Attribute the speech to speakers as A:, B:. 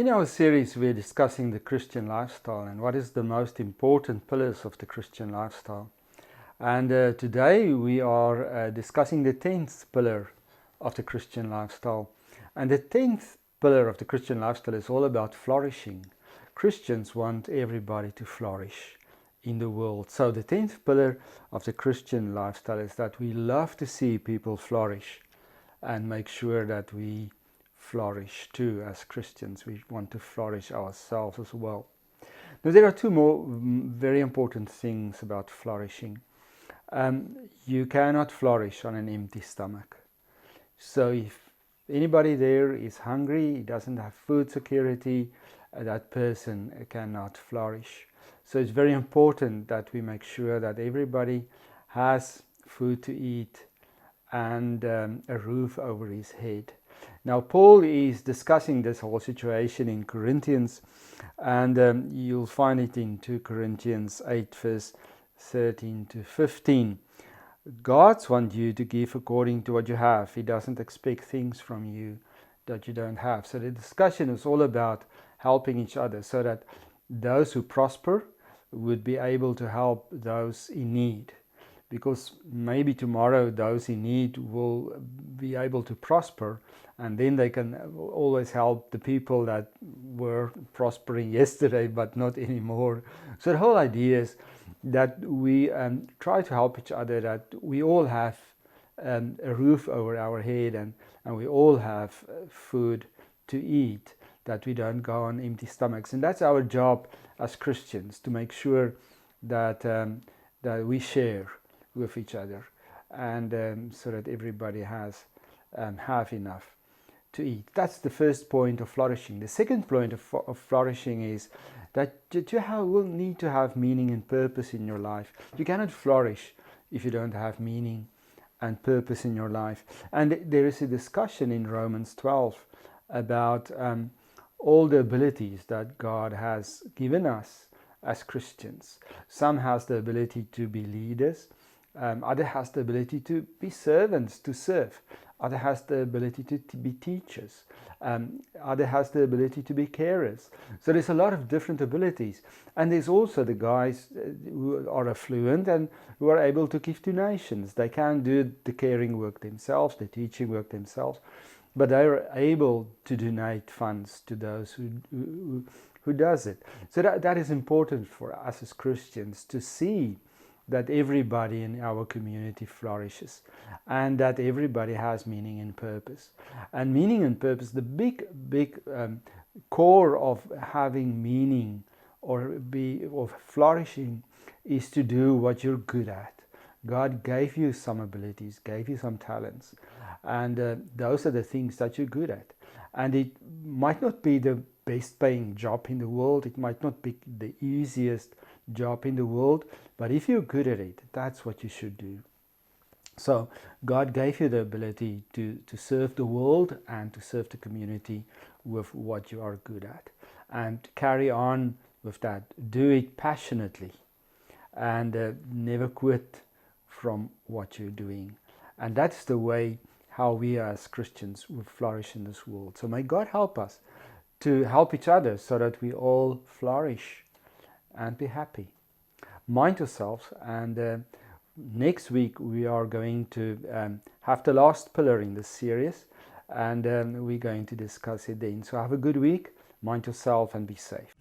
A: in our series we're discussing the Christian lifestyle and what is the most important pillars of the Christian lifestyle. And today we are discussing the 10th pillar of the Christian lifestyle. And the 10th pillar of the Christian lifestyle is all about flourishing. Christians want everybody to flourish in the world. So the 10th pillar of the Christian lifestyle is that we love to see people flourish and make sure that we flourish too as Christians. We want to flourish ourselves as well. Now there are two more very important things about flourishing. You cannot flourish on an empty stomach. So if anybody there is hungry, doesn't have food security, that person cannot flourish. So it's very important that we make sure that everybody has food to eat and a roof over his head. Now Paul is discussing this whole situation in Corinthians, and you'll find it in 2 Corinthians 8 verse 13 to 15. God wants you to give according to what you have. He doesn't expect things from you that you don't have. So the discussion is all about helping each other so that those who prosper would be able to help those in need. Because maybe tomorrow those in need will be able to prosper, and then they can always help the people that were prospering yesterday but not anymore. So the whole idea is that we try to help each other, that we all have a roof over our head and we all have food to eat, that we don't go on empty stomachs. And that's our job as Christians, to make sure that that we share with each other, and so that everybody has have enough to eat. That's the first point of flourishing. The second point of flourishing is that you will need to have meaning and purpose in your life. You cannot flourish if you don't have meaning and purpose in your life. And there is a discussion in Romans 12 about all the abilities that God has given us as Christians. Some has the ability to be leaders. Other has the ability to be servants, to serve. Other has the ability to be teachers. Other has the ability to be carers. So there's a lot of different abilities. And there's also the guys who are affluent and who are able to give donations. They can do the caring work themselves, the teaching work themselves, but they are able to donate funds to those who does it. So that is important for us as Christians, to see that everybody in our community flourishes and that everybody has meaning and purpose. And meaning and purpose, the big core of having meaning or flourishing, is to do what you're good at. God gave you some abilities, gave you some talents, and those are the things that you're good at. And it might not be the best paying job in the world, it might not be the easiest job in the world, but if you're good at it, that's what you should do. So God gave you the ability to serve the world and to serve the community with what you are good at, and carry on with that. Do it passionately and never quit from what you're doing. And that's the way how we as Christians will flourish in this world. So may God help us to help each other so that we all flourish and be happy. Mind yourselves, and next week we are going to have the last pillar in this series, and we're going to discuss it then. So have a good week, mind yourself, and be safe.